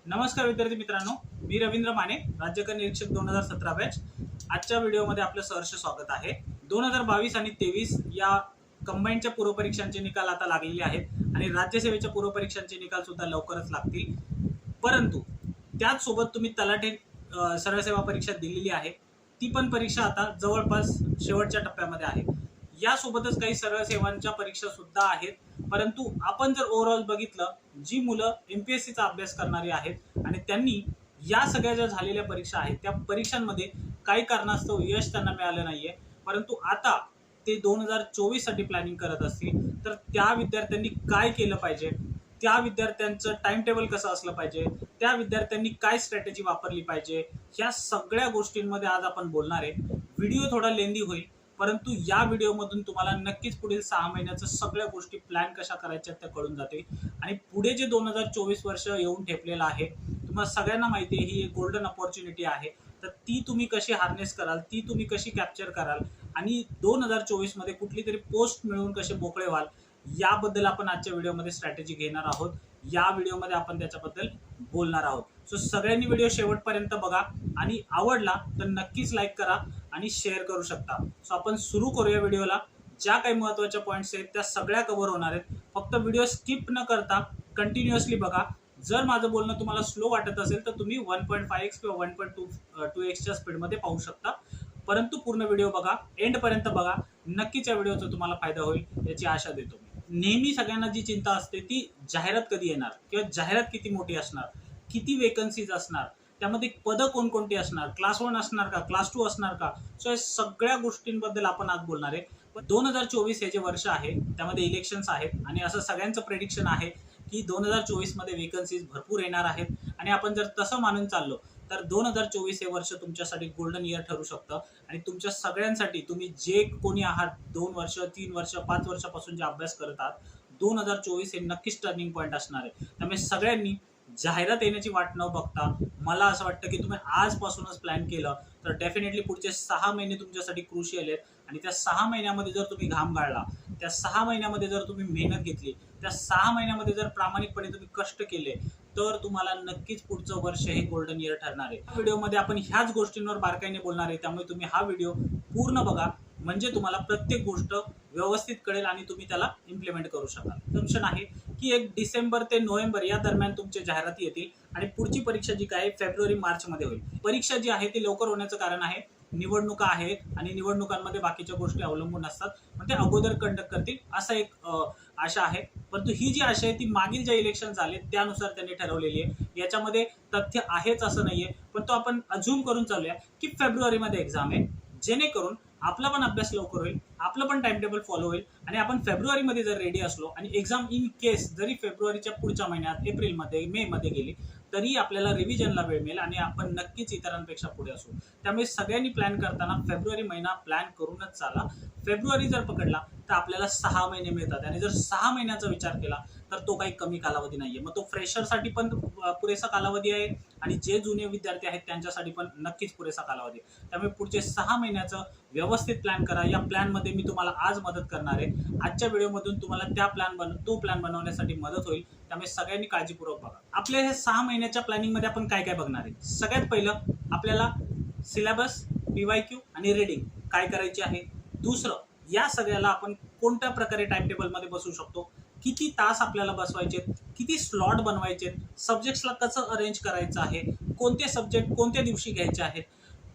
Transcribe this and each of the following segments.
नमस्कार विद्यार्थी मित्रांनो, मी रवींद्र माने, राज्यकर निरीक्षक 2017 बॅच. आजच्या व्हिडिओमध्ये आपलं सहर्ष स्वागत आहे. 2022 आणि 23 या कंबाईनच्या पूर्वपरीक्षांचे निकाल आता लागलेले आहेत आणि राज्यसेवेच्या पूर्वपरीक्षांचे निकाल सुद्धा लवकरच लागतील. परंतु त्याचसोबत तुम्ही तलाठी सरळ सेवा परीक्षा दिलेली आहे, ती पण परीक्षा आता जवळपास शेवटच्या टप्प्यामध्ये आहे. यासोबतच काही सरळ सेवांच्या परीक्षा सुद्धा आहेत. परंतु आपण जर ओव्हरऑल बघितलं, जी मुलं MPSCचा अभ्यास करणारी आहेत आणि त्यांनी या सगळ्या ज्या झालेल्या परीक्षा आहेत त्या परीक्षांमध्ये काही कारणास्तव यश त्यांना मिळालं नाहीये, परंतु आता ते 2024 साठी प्लॅनिंग करत असतील तर त्या विद्यार्थ्यांनी काय केलं पाहिजे, त्या विद्यार्थ्यांचं टाइम टेबल कसं असलं पाहिजे, त्या विद्यार्थ्यांनी काय स्ट्रॅटेजी वापरली पाहिजे, ह्या सगळ्या गोष्टींमध्ये आज आपण बोलणार आहे. व्हिडिओ थोडा लेंदी होईल, परंतु या व्हिडिओमधून तुम्हाला नक्कीच पुढील 6 महिन्याचं सगळ्या गोष्टी प्लॅन कशा करायच्या त्या कळून जातील. आणि पुढे जे 2024 वर्ष येऊन ठेपलेलं आहे, तुम्हाला सगळ्यांना माहिती आहे ही एक गोल्डन अपॉर्च्युनिटी आहे. तर ती तुम्ही कशी हार्नेस कराल, ती तुम्ही कशी कॅप्चर कराल आणि 2024 मध्ये कुठली तरी पोस्ट मिळवून कसे मोकळे व्हाल, याबद्दल आपण आजच्या व्हिडिओमध्ये स्ट्रॅटेजी घेणार आहोत. या व्हिडिओमध्ये आपण त्याच्याबद्दल बोलणार आहोत. सो सगळ्यांनी व्हिडिओ शेवटपर्यंत बघा आणि आवडला तर नक्कीच लाईक करा आणि शेअर करू शकता. सो आपण सुरू करूया व्हिडिओला. ज्या काही महत्त्वाच्या पॉईंट्स आहेत त्या सगळ्या कव्हर होणार आहेत. फक्त व्हिडिओ स्किप न करता कंटिन्युअसली बघा. जर माझं बोलणं तुम्हाला स्लो वाटत असेल तर तुम्ही 1.5x किंवा 1.2x च्या स्पीडमध्ये पाहू शकता. परंतु पूर्ण व्हिडिओ बघा, एंडपर्यंत बघा. नक्कीच या व्हिडिओचा तुम्हाला फायदा होईल याची आशा देतो. नेहमी सगळ्यांना जी चिंता असते ती जाहिरात कधी येणार किंवा जाहिरात किती मोठी असणार, किती वेकन्सीज असणार, त्यामध्ये पदं कोणकोणती असणार, क्लास 1 असणार का, क्लास 2 असणार का. सो या सगळ्या गोष्टींबद्दल आपण आज बोलणार आहे. 2024 हे जे वर्ष आहे त्यामध्ये इलेक्शन्स आहेत आणि असं सगळ्यांचं प्रेडिक्शन आहे की 2024 मध्ये वेकन्सीज भरपूर येणार आहेत. आणि आपण जर तसं मानून चाललो तर 2024 हे वर्ष तुमच्यासाठी गोल्डन इयर ठरू शकतं. आणि तुमच्या सगळ्यांसाठी, तुम्ही जे कोणी आहात 2 वर्ष 3 वर्ष 5 वर्षापासून जे अभ्यास करत आहात, 2024 हे नक्कीच टर्निंग पॉईंट असणार आहे. त्यामुळे सगळ्यांनी जाहिरात येण्याची वाट न बघता, मला असं वाटतं की तुम्ही आजपासूनच प्लॅन केलं तर डेफिनेटली पुढचे 6 महिने तुमच्यासाठी क्रुशियल आहेत. आणि त्या 6 महिन्यामध्ये जर तुम्ही घाम गाळला, त्या 6 महिन्यामध्ये जर तुम्ही मेहनत घेतली, त्या 6 महिन्यामध्ये जर प्रामाणिकपणे तुम्ही कष्ट केले, तर तुम्हाला नक्कीच पुढचं वर्ष हे गोल्डन इयर ठरणार आहे. व्हिडिओमध्ये आपण ह्याच गोष्टींवर बारकाईने बोलणार आहे. त्यामुळे तुम्ही हा व्हिडिओ पूर्ण बघा, म्हणजे तुम्हाला प्रत्येक गोष्ट व्यवस्थित कळेल आणि तुम्ही त्याला इम्प्लिमेंट करू शकाल. असम्पशन आहे की 1 डिसेंबर ते नोव्हेंबर या दरम्यान तुमच्या जाहिराती येतील आणि पुढची परीक्षा जी काय फेब्रुवारी मार्च मध्ये होईल. परीक्षा जी आहे ती लवकर होण्याचं कारण आहे निवडणुका आहेत आणि निवडणुकांमध्ये बाकीच्या गोष्टी अवलंबून असतात, मग ते अगोदर कंडक्ट करतील असा एक आशा आहे. परंतु ही जी आशा आहे ती मागील ज्या इलेक्शन झाले त्यानुसार त्यांनी ठरवलेली आहे. याच्यामध्ये तथ्य आहेच असं नाहीये, पण तो आपण अझ्युम करून चालूया की फेब्रुवारीमध्ये एक्झाम आहे, जेणेकरून आपला पण अभ्यास लवकर होईल, आपलं पण टाइम टेबल फॉलो होईल आणि आपण फेब्रुवारीमध्ये जर रेडी असलो आणि एक्झाम इन केस जरी फेब्रुवारीच्या पुढच्या महिन्यात एप्रिलमध्ये मे मध्ये गेली तरी आपल्याला रिव्हिजनला वेळ मिळेल आणि आपण नक्कीच इतरांपेक्षा पुढे असू. त्यामुळे सगळ्यांनी प्लॅन करताना फेब्रुवारी महिना प्लॅन करूनच चाला. फेब्रुवारी जर पकडला तर आपल्याला 6 महिने मिळतात आणि जर 6 महिन्याचा विचार केला तर तो काही कमी कालावधी नाहीये. मग तो फ्रेशरसाठी पण पुरेसा कालावधी आहे आणि जे जुने विद्यार्थी आहेत त्यांच्यासाठी पण नक्कीच पुरेसा कालावधी आहे. त्यामुळे पुढचे 6 महिन्याचं व्यवस्थित प्लॅन करा. या प्लॅनमध्ये मी तुम्हाला आज मदत करणार आहे. आजच्या व्हिडिओमधून तुम्हाला तो प्लॅन बनवण्यासाठी मदत होईल. त्यामुळे सगळ्यांनी काळजीपूर्वक बघा. आपल्या हे 6 महिन्याच्या प्लॅनिंगमध्ये आपण काय काय बघणार आहे. सगळ्यात पहिलं आपल्याला सिलेबस, PYQ आणि रीडिंग काय करायची आहे. दुसरं, या सगळ्याला आपण कोणत्या प्रकारे टाइम टेबलमध्ये बसू शकतो, किती तास आपल्याला बसवायचे, किती स्लॉट बनवायचे, सब्जेक्ट्सला कसं अरेंज करायचं आहे, कोणते सब्जेक्ट कोणत्या दिवशी घ्यायचे आहेत,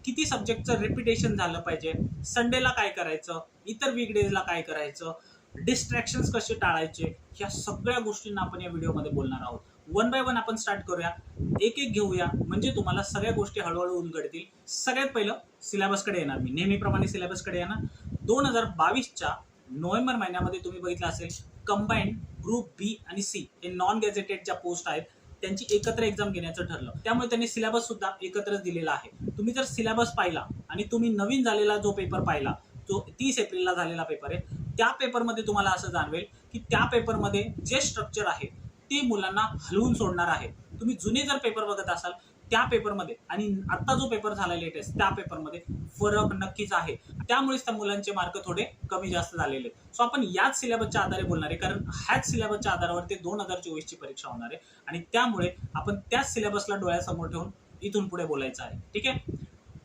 किती सब्जेक्टचं रिपिटेशन झालं पाहिजे, संडेला काय करायचं, इतर वीकडेजला काय करायचं, डिस्ट्रॅक्शन्स कसे टाळायचे, ह्या सगळ्या गोष्टींना आपण या व्हिडिओमध्ये बोलणार आहोत. 1 बाय 1 आपण स्टार्ट करूया, एक एक घेऊया, म्हणजे तुम्हाला सगळ्या गोष्टी हळूहळू उलगडतील. सगळ्यात पहिलं सिलेबसकडे येणार मी, नेहमीप्रमाणे सिलेबसकडे येणार. 2022च्या नोव्हेंबर महिन्यामध्ये तुम्ही बघितलं असेल कंबाईंड ग्रुप बी आणि सी हे नॉन गॅझेटेड ज्या पोस्ट आहेत त्यांची एकत्र एक्झाम घेण्याचं ठरलं. त्यामुळे त्यांनी सिलेबस सुद्धा एकत्रच दिलेला आहे. तुम्ही जर सिलेबस पाहिला आणि तुम्ही नवीन झालेला जो पेपर पाहिला, जो 30 एप्रिलला झालेला पेपर आहे, त्या पेपरमध्ये तुम्हाला असं जाणवेल की त्या पेपरमध्ये जे स्ट्रक्चर आहे ते मुलांना हलवून सोडणार आहे. तुम्ही जुने जर पेपर बघत असाल त्या पेपरमध्ये आणि आता जो पेपर झाला लेटेस्ट त्या पेपरमध्ये फरक नक्कीच आहे. त्यामुळेच त्या मुलांचे मार्क थोडे कमी जास्त झालेले आहेत. सो आपण याच सिलेबसच्या आधारे बोलणार आहे, कारण ह्याच सिलेबसच्या आधारावर ते 2024ची परीक्षा होणार आहे आणि त्यामुळे आपण त्याच सिलेबसला डोळ्यासमोर ठेवून इथून पुढे बोलायचं आहे. ठीक आहे.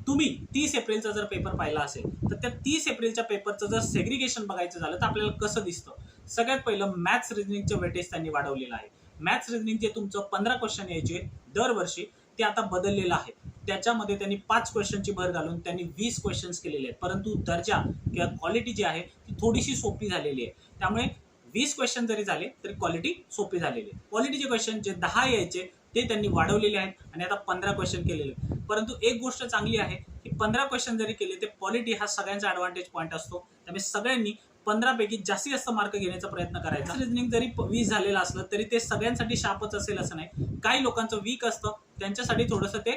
तुम्ही 30 एप्रिलचा जर पेपर पाहिला असेल तर त्या 30 एप्रिलच्या पेपरचं जर सेग्रिगेशन बघायचं झालं तर आपल्याला कसं दिसतं. सगळ्यात पहिलं मॅथ्स रिजनिंगचं वेटेज त्यांनी वाढवलेलं आहे. मॅथ्स रिजनिंग जे तुमचं 15 क्वेश्चन यायचे दरवर्षी ते आता बदललेलं आहे. त्याच्यामध्ये त्यांनी 5 क्वेश्चनची भर घालून त्यांनी 20 क्वेश्चन्स केलेले आहेत, परंतु दर्जा किंवा क्वालिटी जी आहे ती थोडीशी सोपी झालेली आहे. त्यामुळे 20 क्वेश्चन जरी झाले तरी क्वालिटी सोपी झालेली आहे. क्वालिटीचे क्वेश्चन जे 10 यायचे ते त्यांनी वाढवलेले आहेत आणि आता 15 क्वेश्चन केलेले आहेत. परंतु एक गोष्ट चांगली आहे की 15 क्वेश्चन जरी केले ते क्वालिटी हा सगळ्यांचा ॲडव्हान्टेज पॉईंट असतो. त्यामुळे सगळ्यांनी 15 पैकी जास्तीत जास्त मार्क घेण्याचा प्रयत्न करायचा. रिजनिंग जरी 20 झालेलं असलं तरी ते सगळ्यांसाठी शापच असेल असं नाही. काही लोकांचं वीक असतं, त्यांच्यासाठी थोडंसं ते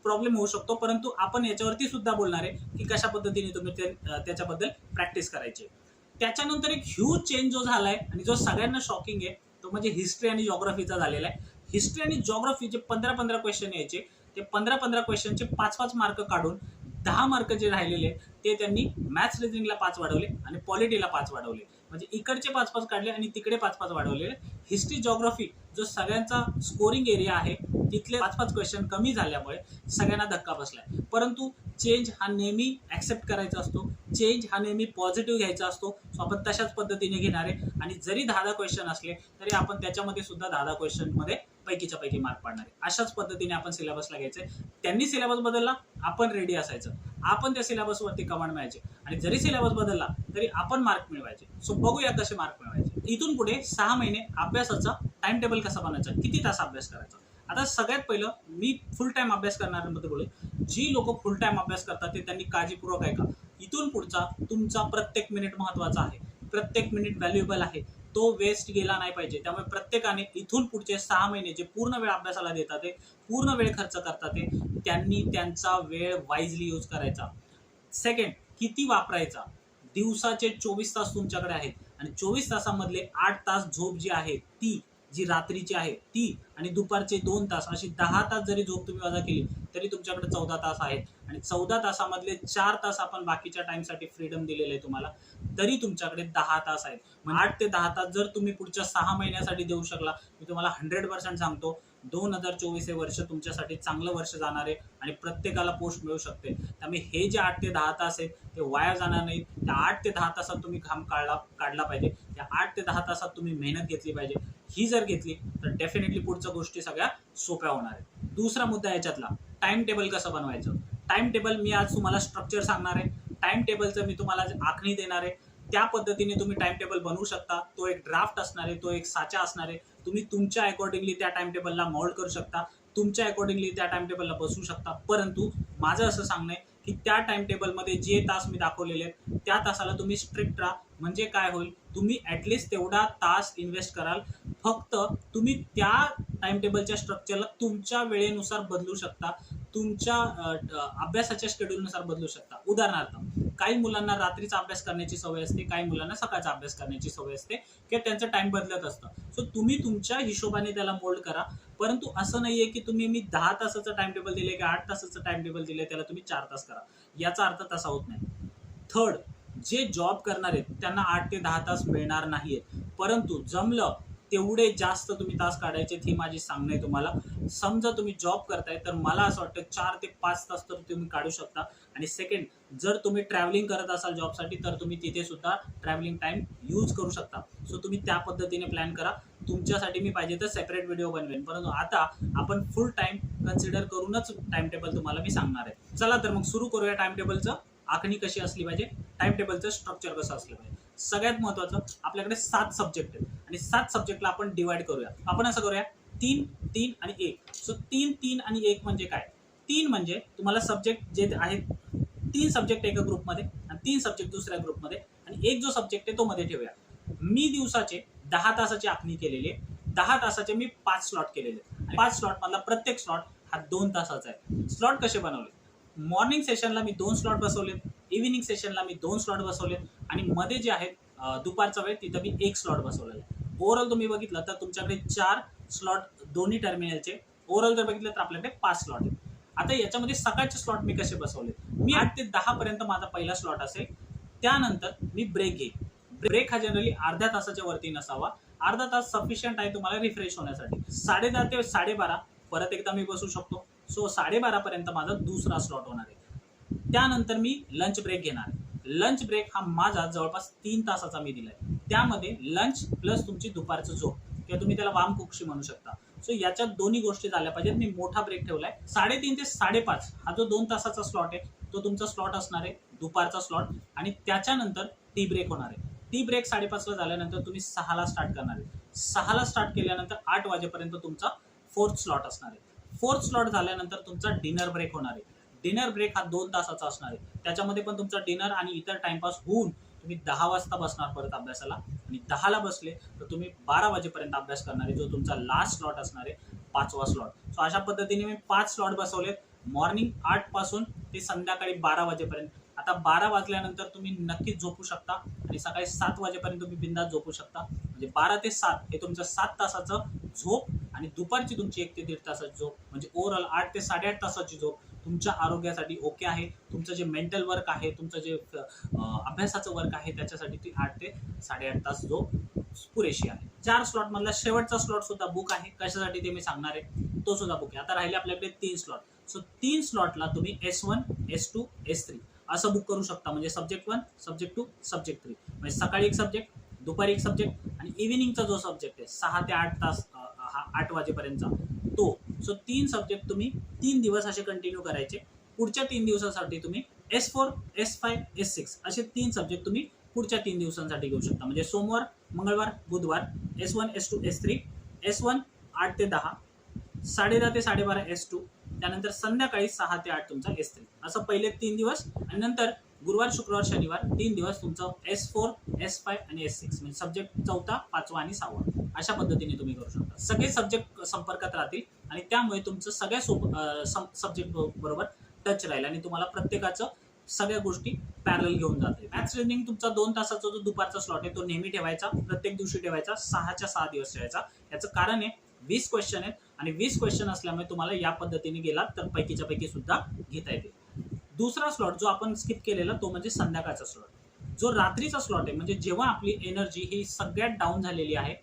प्रॉब्लेम होऊ शकतो. परंतु आपण याच्यावरती सुद्धा बोलणार आहे की कशा पद्धतीने तुम्ही त्याच्याबद्दल प्रॅक्टिस करायची. त्याच्यानंतर एक ह्यूज चेंज जो झालाय आणि जो सगळ्यांना शॉकिंग आहे तो म्हणजे हिस्ट्री आणि जॉग्राफीचा झालेला आहे. हिस्ट्री आणि जॉग्राफीचे 15 क्वेश्चन यायचे ते 15 क्वेश्चनचे 5 मार्क काढून 10 मार्क जे राहिलेले ते त्यांनी मॅथ्स रिजनिंगला 5 वाढवले आणि पॉलिटीला 5 वाढवले. म्हणजे इकडचे 5 काढले आणि तिकडे 5 वाढवलेले. हिस्ट्री जॉग्राफी जो सगळ्यांचा स्कोरिंग एरिया आहे तिथले 5 क्वेश्चन कमी झाल्यामुळे सगळ्यांना धक्का बसलाय. परंतु चेंज हा नेहमी ॲक्सेप्ट करायचा असतो, चेंज हा नेहमी पॉझिटिव्ह घ्यायचा असतो. सो आपण तशाच पद्धतीने घेणार आहे आणि जरी 10 क्वेश्चन असले तरी आपण त्याच्यामध्ये सुद्धा 10 क्वेश्चनमध्ये पैकीच्या पैकी मार्क पाडणार आहे. अशाच पद्धतीने आपण सिलेबसला घ्यायचंय. त्यांनी सिलेबस बदलला, आपण रेडी असायचं, आपण त्या सिलेबसवरती कमांड मिळायचे आणि जरी सिलेबस बदलला तरी आपण मार्क मिळवायचे. सो बघूया कसे मार्क मिळवायचे. इथून पुढे 6 महिने अभ्यासाचा टाइम टेबल कसा बनवायचा, किती तास अभ्यास करायचा. आता सगळ्यात पहिलं मी फुल टाइम अभ्यास करणाऱ्यांमध्ये बोलू. जी लोक फुल टाइम अभ्यास करतात ते त्यांनी काळजीपूर्वक ऐका. इथून पुढचा तुमचा प्रत्येक मिनिट महत्वाचा आहे, प्रत्येक मिनिट व्हॅल्युएबल आहे, तो वेस्ट गेला नाही पाहिजे. त्यामुळे प्रत्येकाने इथून पुढचे 6 महिने जे पूर्ण वेळ अभ्यासाला देतात ते पूर्ण वेळ खर्च करतात ते त्यांनी त्यांचा वेळ वाईजली यूज करायचा. सेकंड, किती वापरायचा. दिवसाचे 24 तास तुमच्याकडे आहेत आणि 24 तासामधले 8 तास झोप जी आहे ती जी रात्रीची आहे ती आणि दुपारचे 2 तास अशी 10 तास जरी झोप तुम्ही वजा केली तरी तुमच्याकडे 14 तास आहेत आणि 14 तासामधले 4 तास आपण बाकीच्या टाइमसाठी फ्रीडम दिलेलं आहे तुम्हाला, तरी तुमच्याकडे 10 तास आहेत. मग 8 ते 10 तास जर तुम्ही पुढच्या 6 महिन्यासाठी देऊ शकला, मी तुम्हाला 100% सांगतो 2024 हे वर्ष तुमच्यासाठी चांगलं वर्ष जाणार आहे आणि प्रत्येकाला पोस्ट मिळू शकते. त्यामुळे हे जे 8 ते 10 तास आहेत ते वाया जाणार नाहीत. त्या 8 ते 10 तासात तुम्ही घाम काढला पाहिजे. त्या 8 ते 10 तासात तुम्ही मेहनत घेतली पाहिजे. ही जर घेतली तर डेफिनेटली पुढच्या गोष्टी सगळ्या सोप्या होणार आहेत. दुसरा मुद्दा याच्यातला टाइम टेबल कसं बनवायचं. टाइम टेबल मी आज तुम्हाला स्ट्रक्चर सांगणार आहे. टाइम टेबलचं मी तुम्हाला आखणी देणार आहे. त्या पद्धतीने तुम्ही टाइम टेबल बनवू शकता. तो एक ड्राफ्ट असणार आहे, तो एक साचा असणार आहे. तुम्ही तुमच्या अकॉर्डिंगली त्या टाइम टेबलला मोल्ड करू शकता, तुमच्या अकॉर्डिंगली त्या टाइम टेबलला बसू शकता. परंतु माझं असं सांगणं आहे की त्या टाइम टेबलमध्ये जे तास मी दाखवलेले आहेत त्या तासाला तुम्ही स्ट्रिक्ट राहा. म्हणजे काय होईल, तुम्ही ॲटलिस्ट तेवढा तास इन्व्हेस्ट कराल. फक्त तुम्ही त्या टाइम टेबलच्या स्ट्रक्चरला तुमच्या वेळेनुसार बदलू शकता, तुमच्या अभ्यासाच्या शेड्यूलनुसार बदलू शकता. उदाहरणार्थ, काही मुलांना रात्रीचा अभ्यास करण्याची सवय असते, काही मुलांना सकाळचा अभ्यास करण्याची सवय असते किंवा त्यांचं टाइम बदलत असतं. सो तुम्ही तुमच्या हिशोबाने त्याला मोल्ड करा. परंतु असं नाहीये की तुम्ही मी 10 तासाचं टाइम टेबल दिले की 8 तासाचं टाइम टेबल दिले त्याला तुम्ही 4 तास करा. याचा अर्थ तसा होत नाही. थर्ड, जे जॉब करणार आहेत त्यांना 8 ते 10 तास मिळणार नाहीयेत. परंतु जमलं तेवढे जास्त तुम्ही तास काढायचे, ही माझी सांगणं आहे तुम्हाला. समजा तुम्ही जॉब करताय तर मला असं वाटतं 4 ते 5 तास तर तुम्ही काढू शकता. आणि सेकंड, जर तुम्ही ट्रॅव्हलिंग करत असाल जॉबसाठी तर तुम्ही तिथे सुद्धा ट्रॅव्हलिंग टाइम यूज करू शकता. सो तुम्ही त्या पद्धतीने प्लॅन करा. तुमच्यासाठी मी पाहिजे तर सेपरेट व्हिडिओ बनवेन, परंतु आता आपण फुल टाइम कन्सिडर करूनच टाइम टेबल तुम्हाला मी सांगणार आहे. चला तर मग सुरू करूया. टाइम टेबलचं आखणी कशी असली पाहिजे, टाइम टेबलचं स्ट्रक्चर कसं असलं पाहिजे. सगळ्यात महत्त्वाचं, आपल्याकडे 7 सब्जेक्ट आहेत आणि 7 सब्जेक्टला आपण डिवाइड करूया. आपण असं करूया 3, 3 आणि 1. सो 3, 3 आणि 1 म्हणजे काय. 3 म्हणजे तुम्हाला सब्जेक्ट जे आहेत 3 सब्जेक्ट एका ग्रुपमध्ये आणि 3 सब्जेक्ट दुसऱ्या ग्रुपमध्ये आणि एक जो सब्जेक्ट आहे तो मध्ये ठेवूया. मी दिवसाचे 10 तासाची आखणी केलेली आहे. 10 तासाचे मी 5 स्लॉट केलेले आहेत. 5 स्लॉट मधला प्रत्येक स्लॉट हा 2 तासाचा आहे. स्लॉट कसे बनवले, मॉर्निंग सेशनला मी 2 स्लॉट बसवलेत, इव्हिनिंग सेशनला मी 2 स्लॉट बसवलेत आणि मध्ये जे आहेत दुपारचा वेळ तिथं मी 1 स्लॉट बसवलेला आहे. ओव्हरऑल तुम्ही बघितलं तर तुमच्याकडे 4 स्लॉट दोन्ही टर्मिनलचे ओव्हरऑल जर बघितलं तर आपल्याकडे 5 स्लॉट आहेत. आता याच्यामध्ये सकाळचे स्लॉट मी कसे बसवले, मी 8 ते 10 पर्यंत माझा पहिला स्लॉट असेल. त्यानंतर मी ब्रेक घेईन. ब्रेक हा जनरली अर्ध्या तासाच्या वरती नसावा. अर्धा तास सफिशियंट आहे तुम्हाला रिफ्रेश होण्यासाठी. 10:30 ते 12:30 परत एकदा मी बसू शकतो. सो 12:30 पर्यंत माझा दुसरा स्लॉट होणार आहे. त्यानंतर मी लंच ब्रेक घेणार. लंच ब्रेक हा माझा जवळपास 3 तासाचा मी दिलाय. त्यामध्ये लंच प्लस तुमची दुपारचं झोप किंवा तुम्ही त्याला वाम कुक्षी म्हणू शकता. सो याच्यात दोन्ही गोष्टी झाल्या पाहिजेत. मी मोठा ब्रेक ठेवलाय. 3:30 ते 5:30 हा जो 2 तासाचा स्लॉट आहे तो तुमचा स्लॉट असणार आहे, दुपारचा स्लॉट. आणि त्याच्यानंतर टी ब्रेक होणार आहे. टी ब्रेक 5:30 ला झाल्यानंतर तुम्ही 6 ला स्टार्ट करणार आहे. 6 ला स्टार्ट केल्यानंतर 8 वाजेपर्यंत तुमचा 4th स्लॉट असणार आहे. 4th स्लॉट झाल्यानंतर तुमचा डिनर ब्रेक होणार आहे. डिनर ब्रेक हा 2 तासाचा असणार आहे. त्याच्यामध्ये पण तुमचा डिनर आणि इतर टाइमपास होऊन तुम्ही 10 वाजता बसणार परत अभ्यासाला. आणि 10 ला बसले तर तुम्ही 12 वाजेपर्यंत अभ्यास करणार आहे, जो तुमचा लास्ट स्लॉट असणार आहे, 5वा स्लॉट. सो अशा पद्धतीने मी 5 स्लॉट बसवलेत. मॉर्निंग 8 पासून ते संध्याकाळी 12 वाजेपर्यंत. आता 12 वाजल्यानंतर तुम्ही नक्कीच झोपू शकता आणि सकाळी 7 वाजेपर्यंत तुम्ही बिंदास झोपू शकता. म्हणजे 12 ते 7 हे तुमचं 7 तासाचं झोप आणि दुपारची तुमची 1 ते 1.5 तासाची झोप. म्हणजे ओव्हरऑल 8 ते 8.5 तासाची झोप तुमच्या आरोग्यासाठी ओके आहे. तुमचं जे मेंटल वर्क आहे, तुमचं जे अभ्यासाचं वर्क आहे, त्याच्यासाठी ती 8 ते 8.5 तास झोप पुरेशी आहे. 4 स्लॉट मधला शेवटचा स्लॉट सुद्धा बुक आहे. कशासाठी ते मी सांगणार आहे, तो सुद्धा बुक आहे. आता राहिले आपल्याकडे 3 स्लॉट. सो 3 स्लॉटला तुम्ही S1, S2, S3 असं बुक करू शकता. म्हणजे सब्जेक्ट 1, सब्जेक्ट 2, सब्जेक्ट 3. म्हणजे सकाळी एक सब्जेक्ट, दुपारी एक सब्जेक्ट आणि इव्हिनिंगचा जो सब्जेक्ट आहे 6 ते 8 तास, 8 वाजेपर्यंतचा तो. सो 3 सब्जेक्ट तुम्ही 3 दिवस असे कंटिन्यू करायचे. पुढच्या 3 दिवसासाठी तुम्ही S4, S5, S6 असे 3 सब्जेक्ट तुम्ही पुढच्या 3 दिवसांसाठी घेऊ शकता. म्हणजे सोमवार, मंगळवार, बुधवार S1, S2, S3. S1 8 ते 10, 10:30 ते 12:30 S2. त्यानंतर संध्याकाळी 6 ते 8 तुमचा S3. असं पहिले 3 दिवस आणि नंतर गुरुवार, शुक्रवार, शनिवार 3 दिवस तुमचं S4, S5 आणि S6 म्हणजे सब्जेक्ट 4था, 5वा आणि 6वा. अशा पद्धतीने तुम्ही करू शकता. सगळे सब्जेक्ट संपर्कात राहतील आणि त्यामुळे तुमचं सगळ्या सब्जेक्ट बरोबर टच राहील आणि तुम्हाला प्रत्येकाचं सगळ्या गोष्टी पॅरल घेऊन जाते. मॅथ्स रिजनिंग तुमचा 2 तासाचा जो दुपारचा स्लॉट आहे तो नेहमी ठेवायचा, प्रत्येक दिवशी ठेवायचा, 6च्या 6 दिवस ठेवायचा. याचं कारण आहे 20 क्वेश्चन आहेत आणि 20 क्वेश्चन असल्यामुळे तुम्हाला या पद्धतीने गेला तर पैकीच्या पैकी सुद्धा घेता येते. दुसरा स्लॉट जो आपण स्किप केलेला तो म्हणजे संध्याकाळचा स्लॉट. जो रात्रीचा स्लॉट आहे म्हणजे जेव्हा आपली एनर्जी ही सगळ्यात डाऊन झालेली आहे,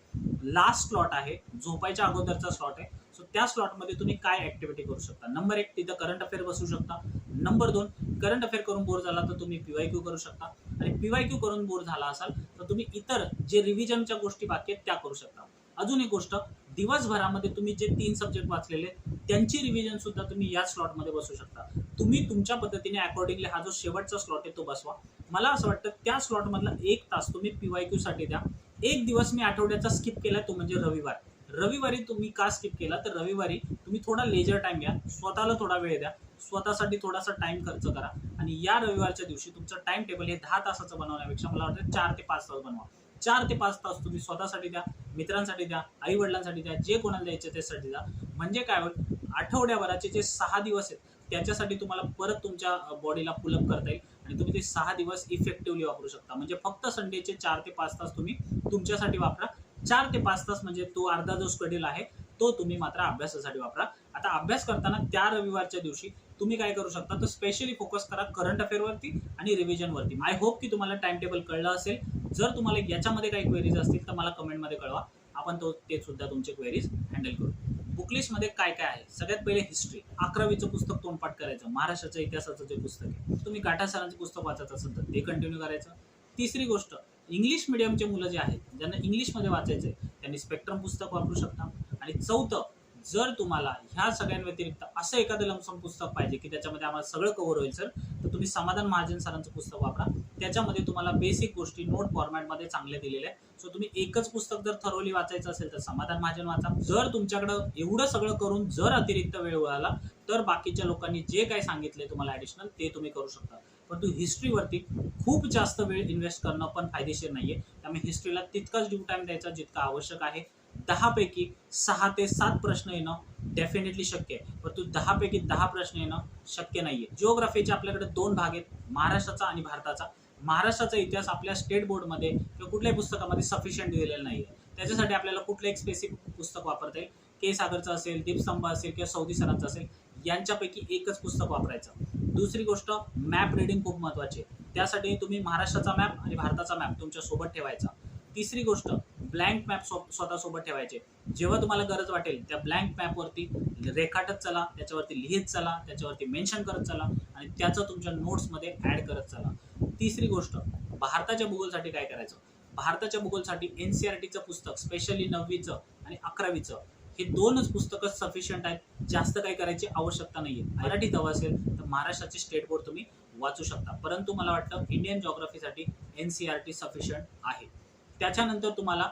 लास्ट स्लॉट आहे, झोपायच्या अगोदरचा स्लॉट आहे. सो त्या स्लॉटमध्ये तुम्ही काय ऍक्टिव्हिटी करू शकता. नंबर 1 तिथं करंट अफेअर बसू शकता. नंबर 2 करंट अफेअर करून बोर झाला तर तुम्ही PYQ करू शकता. आणि PYQ करून बोर झाला असाल तर तुम्ही इतर जे रिव्हिजनच्या गोष्टी बाकी आहेत त्या करू शकता. अजून एक गोष्ट, दिवसभरामध्ये तुम्ही जे 3 सब्जेक्ट वाचलेले त्यांची रिव्हिजन सुद्धा तुम्ही या स्लॉटमध्ये बसू शकता. तुम्ही तुमच्या पद्धतीने अकॉर्डिंगली हा जो शेवटचा स्लॉट आहे तो बसवा. मला असं वाटतं त्या स्लॉटमधला 1 तास तुम्ही PYQ साठी द्या. एक दिवस मी आठवड्याचा स्किप केला तो म्हणजे रविवार. रविवारी तुम्ही का स्किप केला तर रविवारी तुम्ही थोडा लेजर टाइम घ्या, स्वतःला थोडा वेळ द्या, स्वतःसाठी थोडासा टाइम खर्च करा. आणि या रविवारच्या दिवशी तुमचं टाइम टेबल हे 10 तासाचं बनवण्यापेक्षा मला वाटतं 4 ते 5 तास बनवा. 4 ते 5 तास तुम्ही स्वतःसाठी द्या, मित्रांसाठी द्या, आई वडिलांसाठी द्या, जे कोणाला द्यायचे त्यासाठी द्या. म्हणजे काय होईल, आठवड्याभराचे जे 6 दिवस आहेत त्याच्यासाठी तुम्हाला परत तुमच्या बॉडीला पुलअप करता येईल आणि तुम्ही ते 6 दिवस इफेक्टिव्हली वापरू शकता. म्हणजे फक्त संडेचे 4 ते 5 तास तुम्ही तुमच्यासाठी वापरा. 4 ते 5 तास म्हणजे तो अर्धा जो शेड्यूल आहे तो तुम्ही मात्र अभ्यासासाठी वापरा. आता अभ्यास करताना त्या रविवारच्या दिवशी तुम्ही काय करू शकता तर स्पेशली फोकस करा करंट अफेअरवरती आणि रिव्हिजनवरती. आय होप की तुम्हाला टाइम टेबल कळलं असेल. जर तुम्हाला याच्यामध्ये काही क्वेरीज असतील तर मला कमेंटमध्ये कळवा, आपण ते सुद्धा तुमचे क्वेरीज हँडल करू. बुकलिस्टमध्ये काय काय आहे, सगळ्यात पहिले हिस्ट्री. 11वीचं पुस्तक तोंडपाठ करायचं, महाराष्ट्राच्या इतिहासाचं जे पुस्तक आहे. तुम्ही गाठा सरांचं पुस्तक वाचत असेल तर ते कंटिन्यू करायचं. तिसरी गोष्ट, इंग्लिश मिडियमचे मुलं जे आहेत ज्यांना इंग्लिशमध्ये वाचायचं आहे त्यांनी स्पेक्ट्रम पुस्तक वापरू शकता. आणि चौथं, जर तुम्हाला ह्या सगळ्यांव्यतिरिक्त असं एखादं लमसम पुस्तक पाहिजे की त्याच्यामध्ये आम्हाला सगळं कव्हर होईल सर, तर तुम्ही समाधान महाजन सरांचं पुस्तक वापरा. त्याच्यामध्ये तुम्हाला बेसिक गोष्टी नोट फॉर्मॅटमध्ये चांगले दिलेले आहे. सो तुम्ही एकच पुस्तक जर थरोली वाचायचं असेल तर समाधान महाजन वाचा. जर तुमच्याकडं एवढं सगळं करून जर अतिरिक्त वेळ मिळाला तर बाकीच्या लोकांनी जे काही सांगितले तुम्हाला ॲडिशनल ते तुम्ही करू शकता. परंतु हिस्ट्रीवरती खूप जास्त वेळ इन्व्हेस्ट करणं पण फायदेशीर नाहीये. त्यामुळे हिस्ट्रीला तितकाच ड्यू टाइम द्यायचा जितका आवश्यक आहे. 10 पैकी 6 ते 7 प्रश्न येणं डेफिनेटली शक्य आहे, परंतु 10 पैकी 10 प्रश्न येणं शक्य नाहीये. जिओग्राफीचे आपल्याकडे 2 भाग आहेत, महाराष्ट्राचा आणि भारताचा. महाराष्ट्राचा इतिहास आपल्या स्टेट बोर्डमध्ये किंवा कुठल्याही पुस्तकामध्ये सफिशियंट दिलेला नाहीये. त्याच्यासाठी आपल्याला कुठलं एक स्पेसिफिक पुस्तक वापरता येईल. के सागरचं असेल, दीपस्तंभ असेल किंवा सौदी सरांचं असेल, यांच्यापैकी एकच पुस्तक वापरायचं. दुसरी गोष्ट, मॅप रिडिंग खूप महत्त्वाची आहे. त्यासाठी तुम्ही महाराष्ट्राचा मॅप आणि भारताचा मॅप तुमच्या सोबत ठेवायचा. तिसरी गोष्ट, ब्लँक मॅप स्वतःसोबत ठेवायचे. जेव्हा तुम्हाला गरज वाटेल त्या ब्लँक मॅपवरती रेखाटत चला, त्याच्यावरती लिहित चला, त्याच्यावरती मेन्शन करत चला आणि त्याचं तुमच्या नोट्समध्ये ॲड करत चला. तिसरी गोष्ट, भारताच्या भूगोलसाठी काय करायचं. भारताच्या भूगोलसाठी NCERTचं पुस्तक, स्पेशली 9वीचं आणि 11वीचं, हे दोनच पुस्तकं सफिशियंट आहेत. जास्त काही करायची आवश्यकता नाही आहे. मराठीत हवं असेल तर महाराष्ट्राचे स्टेट बोर्ड तुम्ही वाचू शकता, परंतु मला वाटतं इंडियन जॉग्रफीसाठी NCERT सफिशियंट आहे. त्याच्यानंतर तुम्हाला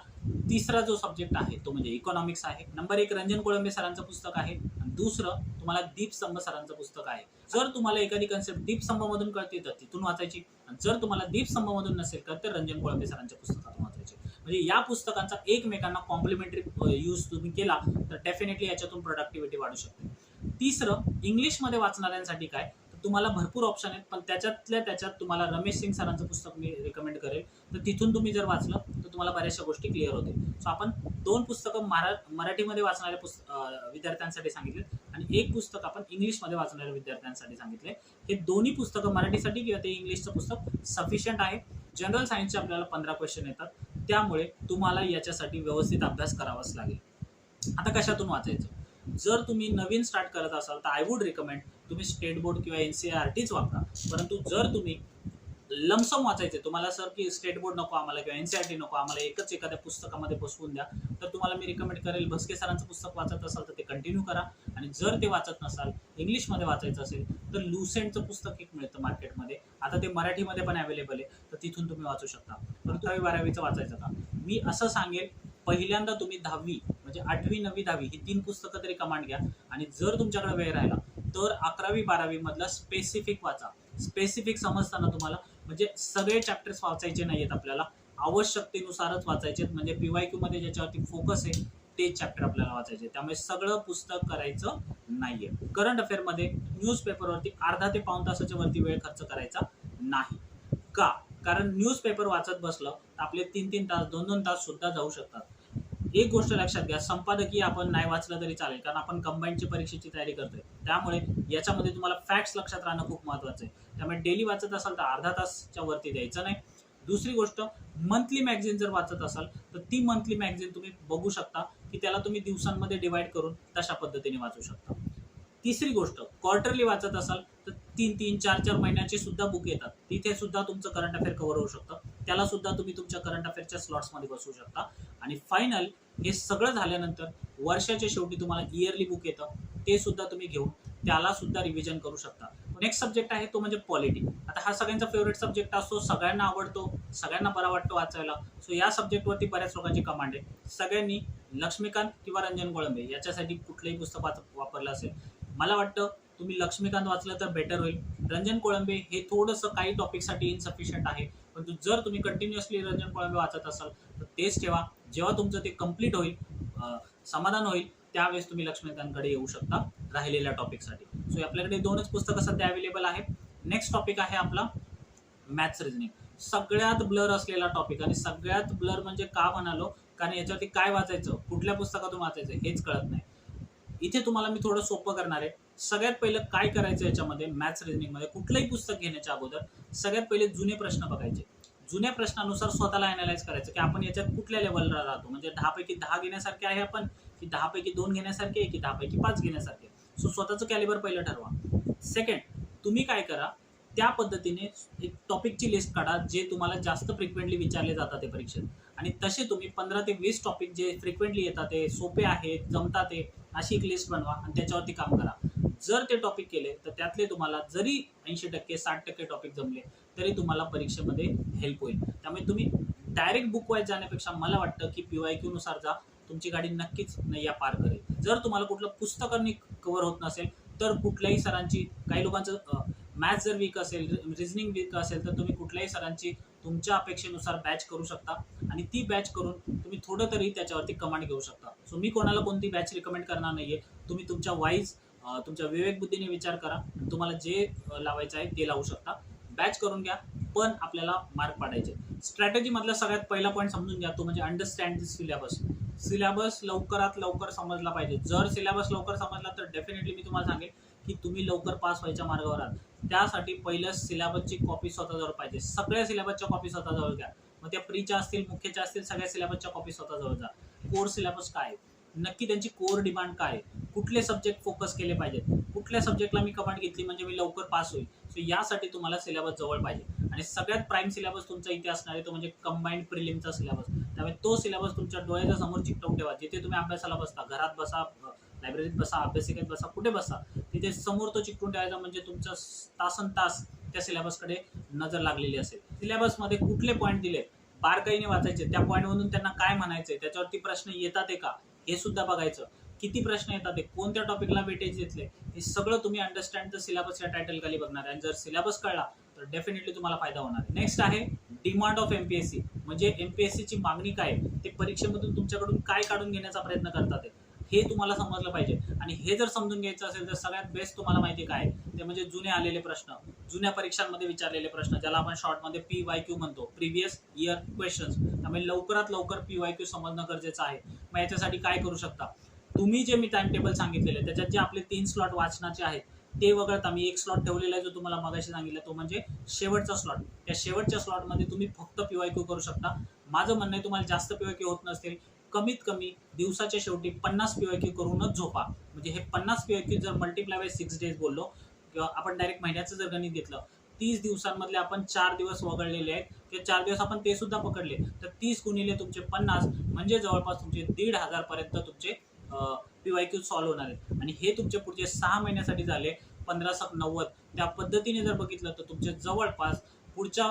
तिसरा जो सब्जेक्ट आहे तो म्हणजे इकॉनॉमिक्स आहे. नंबर 1 रंजन कोळंबे सरांचं पुस्तक आहे आणि दुसरं तुम्हाला दीपस्तंभ सरांचं पुस्तक आहे. जर तुम्हाला एखादी कन्सेप्ट दीपस्तंभमधून कळते तर तिथून वाचायची, आणि जर तुम्हाला दीपस्तंभमधून नसेल तर रंजन कोळंबे सरांच्या पुस्तकातून वाचायची. म्हणजे या पुस्तकांचा एकमेकांना कॉम्प्लिमेंटरी यूज तुम्ही केला तर डेफिनेटली याच्यातून प्रोडक्टिव्हिटी वाढू शकते. तिसरं, इंग्लिशमध्ये वाचणाऱ्यांसाठी काय, तुम्हाला भरपूर ऑप्शन आहेत, पण त्याच्यात तुम्हाला रमेश सिंग सरांचं पुस्तक मी रिकमेंड करेल. तर तिथून तुम्ही जर वाचलं तर तुम्हाला बऱ्याचशा गोष्टी क्लिअर होतील. सो आपण 2 पुस्तकं मराठीमध्ये वाचणाऱ्या विद्यार्थ्यांसाठी सांगितले आणि एक पुस्तक आपण इंग्लिशमध्ये वाचणाऱ्या विद्यार्थ्यांसाठी सांगितले. हे दोन्ही पुस्तकं मराठीसाठी किंवा ते इंग्लिशचं पुस्तक सफिशियंट आहे. जनरल सायन्सचे आपल्याला 15 क्वेश्चन येतात, त्यामुळे तुम्हाला याच्यासाठी व्यवस्थित अभ्यास करावाच लागेल. आता कशातून वाचायचं. जर तुम्ही नवीन स्टार्ट करत असाल तर आय वुड रिकमेंड तुम्ही स्टेट बोर्ड किंवा NCERTच वापरा. परंतु जर तुम्ही लमसम वाचायचे, तुम्हाला सर की स्टेट बोर्ड नको आम्हाला किंवा NCERT नको आम्हाला, एकच एखाद्या पुस्तकामध्ये बसवून द्या, तर तुम्हाला मी रिकमेंड करेल भस्के सरांचं पुस्तक वाचत असाल तर ते कंटिन्यू करा. आणि जर ते वाचत नसाल, इंग्लिशमध्ये वाचायचं असेल तर लुसेंटचं पुस्तक एक मिळतं मार्केटमध्ये, आता ते मराठीमध्ये पण अवेलेबल आहे, तर तिथून तुम्ही वाचू शकता. परंतु 12वीचं वाचायचं का, मी असं सांगेल पहिल्यांदा तुम्ही 10वी म्हणजे 8वी 9वी 10वी ही 3 पुस्तकं तरी कमांड घ्या. आणि जर तुमच्याकडे वेळ राहिला तर 11वी 12वी मधला स्पेसिफिक वाचा. स्पेसिफिक समजताना तुम्हाला म्हणजे सगळे चॅप्टर्स वाचायचे नाहीयेत, आपल्याला आवश्यकतेनुसारच वाचायचे. म्हणजे PYQ मध्ये ज्याच्यावरती फोकस आहे ते चॅप्टर आपल्याला वाचायचे, त्यामुळे सगळं पुस्तक करायचं नाहीये. करंट अफेअरमध्ये न्यूजपेपरवरती अर्धा ते पाऊण तासाच्या वरती वेळ खर्च करायचा नाही. का, कारण न्यूजपेपर वाचत बसलं तर आपले 3-3 तास 2-2 तास सुद्धा जाऊ शकतात. एक गोष्ट लक्षात घ्या, संपादकीय आपण नाही वाचलं तरी चालेल, कारण आपण कंबाईनची परीक्षेची तयारी करतोय, त्यामुळे याच्यामध्ये तुम्हाला फॅक्ट्स लक्षात राहणं खूप महत्त्वाचं आहे. त्यामुळे डेली वाचत असाल तर अर्धा तासच्या वरती द्यायचं नाही. दुसरी गोष्ट, मंथली मॅगझिन जर वाचत असाल तर ती मंथली मॅगझिन तुम्ही बघू शकता की त्याला तुम्ही दिवसांमध्ये डिवाइड करून तशा पद्धतीने वाचू शकता. तिसरी गोष्ट, क्वार्टरली वाचत असाल तर 3-3, 4-4 महिन्याचे सुद्धा बुक येतात, तिथे सुद्धा तुमचं करंट अफेअर कव्हर होऊ शकतं, त्याला सुद्धा तुम्ही तुमच्या करंट अफेअरच्या स्लॉट्समध्ये बसवू शकता. आणि फायनल हे सगळं झाल्यानंतर वर्षाच्या शेवटी तुम्हाला इयरली बुक येतं, ते सुद्धा तुम्ही घेऊन त्याला सुद्धा रिव्हिजन करू शकता. नेक्स्ट सब्जेक्ट आहे तो म्हणजे पॉलिटी. आता हा सगळ्यांचा फेवरेट सब्जेक्ट असतो, सगळ्यांना आवडतो, सगळ्यांना बरा वाटतो वाचायला. सो या सब्जेक्टवरती बऱ्याच लोकांची कमांड आहे. सगळ्यांनी लक्ष्मीकांत किंवा रंजन कोळंबे याच्यासाठी कुठलंही पुस्तक वापरलं असेल, मला वाटतं तुम्ही लक्ष्मीकांत वाचलं तर बेटर होईल. रंजन कोळंबे हे थोडंसं काही टॉपिकसाठी इनसफिशियंट आहे, परंतु जर तुम्ही कंटिन्युअसली रंजन कोळंबे वाचत असाल तर तेच ठेवा. जेव्हा तुमचं ते कम्प्लीट होईल, समाधान होईल, त्यावेळेस तुम्ही लक्ष्मीकांतकडे येऊ शकता राहिलेल्या टॉपिकसाठी. सो आपल्याकडे 2च पुस्तकं सध्या अवेलेबल आहेत. नेक्स्ट टॉपिक आहे आपला मॅथ्स रिजनिंग. सगळ्यात ब्लर असलेला टॉपिक, आणि सगळ्यात ब्लर म्हणजे का म्हणालो, कारण याच्यावरती काय वाचायचं, कुठल्या पुस्तकातून वाचायचं हेच कळत नाही. इथे तुम्हाला मी थोडं सोपं करणार आहे. सगळ्यात पहिलं काय करायचं याच्यामध्ये, मॅथ्स रिजनिंगमध्ये कुठलंही पुस्तक घेण्याच्या अगोदर सगळ्यात पहिले जुने प्रश्न बघायचे. जुन्या प्रश्नानुसार स्वतःला अनालाइज करायचं की आपण याच्यात कुठल्या लेवलला राहतो, म्हणजे 10 पैकी 10 घेण्यासारखे आहे आपण, की 10 पैकी 2 घेण्यासारखे आहे, की 10 पैकी 5 घेण्यासारखे. सो स्वतःचं कॅलिबर पहिलं ठरवा. सेकंड, तुम्ही काय करा, त्या पद्धतीने एक टॉपिकची लिस्ट काढा जे तुम्हाला जास्त फ्रिक्वेंटली विचारले जातात ते परीक्षेत, आणि तसे तुम्ही 15 ते 20 टॉपिक जे फ्रिक्वेंटली येतात, ते सोपे आहेत, जमतात ते, अशी एक लिस्ट बनवा आणि त्याच्यावरती काम करा. जर ते टॉपिक केले तर त्यातले तुम्हाला जरी 80% 60% टॉपिक जमले तरी तुम्हाला परीक्षेमध्ये हेल्प होईल. त्यामुळे तुम्ही डायरेक्ट बुक वाईज जाण्यापेक्षा मला वाटतं की PYQ नुसार जा, तुमची गाडी नक्कीच नैया पार करेल. जर तुम्हाला कुठलं पुस्तकांनी कव्हर होत नसेल तर कुठल्याही सरांची, काही लोकांचं मॅथ्स जर वीक असेल, रिजनिंग वीक असेल, तर तुम्ही कुठल्याही सरांची तुमच्या अपेक्षेनुसार बॅच करू शकता आणि ती बॅच करून तुम्ही थोडं तरी त्याच्यावरती कमांड घेऊ शकता. सो मी कोणाला कोणती बॅच रिकमेंड करणार नाहीये, तुम्ही तुमच्या वाईज तुमच्या विवेक बुद्धीने विचार करा, तुम्हाला जे लावायचं आहे ते लावू शकता. बॅच करून घ्या, पण आपल्याला मार्क पाडायचे. स्ट्रॅटेजी मधला सगळ्यात पहिला पॉईंट समजून घ्या, तो म्हणजे अंडरस्टँड दिस सिलेबस. सिलेबस लवकरात लवकर समजला पाहिजे. जर सिलेबस लवकर समजला तर डेफिनेटली मी तुम्हाला सांगेन की तुम्ही लवकर पास व्हायच्या मार्गावर आहात. त्यासाठी पहिलं सिलेबसची कॉपी स्वतःजवळ पाहिजे. सगळ्या सिलेबसच्या कॉपी स्वतःजवळ घ्या. मग त्या प्रीच्या असतील, मुख्यच्या असतील, सगळ्या सिलेबसच्या कॉपी स्वतःजवळ जा. कोर सिलेबस काय आहे, नक्की त्यांची कोर डिमांड काय आहे, कुठले सब्जेक्ट फोकस केले पाहिजेत, कुठल्या सब्जेक्टला मी कमांड घेतली म्हणजे मी लवकर पास होईल. सो यासाठी तुम्हाला सिलेबस जवळ पाहिजे. आणि सगळ्यात प्राईम सिलेबस तुमचा इथे असणार आहे तो म्हणजे कंबाईंड प्रिलिमचा सिलेबस. त्यामुळे तो सिलेबस तुमच्या डोळ्याच्या समोर चिकटवून ठेवा. जिथे तुम्ही अभ्यासाला बसता, घरात बसा, लायब्ररीत बसा, अभ्यासिकेत बसा, कुठे बसा, तिथे समोर तो चिकटून ठेवायचा. म्हणजे तुमचं तासन तास त्या सिलेबसकडे नजर लागलेली असेल. सिलेबसमध्ये कुठले पॉईंट दिले बारकाईने वाचायचे, त्या पॉईंटमधून त्यांना काय म्हणायचंय, त्याच्यावरती प्रश्न येतात आहे का हे सुद्धा बघायचं. किती प्रश्न येतात आहे, कोणत्या टॉपिकला वेटेज घेतले, हे सगळं तुम्ही अंडरस्टँड द सिलेबस या टायटल खाली बघणार. आणि जर सिलेबस कळला तर डेफिनेटली तुम्हाला फायदा होणार आहे. नेक्स्ट आहे डिमांड ऑफ एमपीएससी. म्हणजे एमपीएससीची मागणी काय, ते परीक्षेमधून तुमच्याकडून काय काढून घेण्याचा प्रयत्न करतात हे तुम्हाला समजलं पाहिजे. आणि हे जर समजून घ्यायचं असेल तर सगळ्यात बेस्ट तुम्हाला माहिती काय ते म्हणजे जुने आलेले प्रश्न, जुन्या परीक्षांमध्ये विचारलेले प्रश्न, ज्याला आपण शॉर्टमध्ये PYQ म्हणतो, प्रिव्हियस इयर क्वेश्चन्स. त्यामुळे लवकरात लवकर PYQ समजणं गरजेचं आहे. मग याच्यासाठी काय करू शकता, तुम्ही जे मी टाइम टेबल सांगितलेले त्याच्यात जे आपले 3 स्लॉट वाचनाचे आहेत ते वगळता मी एक स्लॉट ठेवलेला आहे जो तुम्हाला मगाशी सांगितला, तो म्हणजे शेवटचा स्लॉट. त्या शेवटच्या स्लॉटमध्ये तुम्ही फक्त PYQ करू शकता. माझं म्हणणं आहे तुम्हाला जास्त PYQ होत नसतील, कमीत कमी दिवसाच्या शेवटी 50 PYQ करूनच झोपा. म्हणजे हे 50 PYQ जर मल्टिप्लाय बाय 6 डेज बोललो किंवा आपण डायरेक्ट महिन्याचं जर गणित घेतलं, 30 दिवसांमधले आपण 4 दिवस वगळलेले आहेत, ते 4 दिवस आपण ते सुद्धा पकडले तर 30 गुणिले तुमचे 50 म्हणजे जवळपास तुमचे 1,500 पर्यंत तुमचे PYQ सॉल्व्ह होणार आहेत. आणि हे तुमचे पुढचे 6 महिन्यासाठी झाले 1590. त्या पद्धतीने जर बघितलं तर तुमचे जवळपास पुढच्या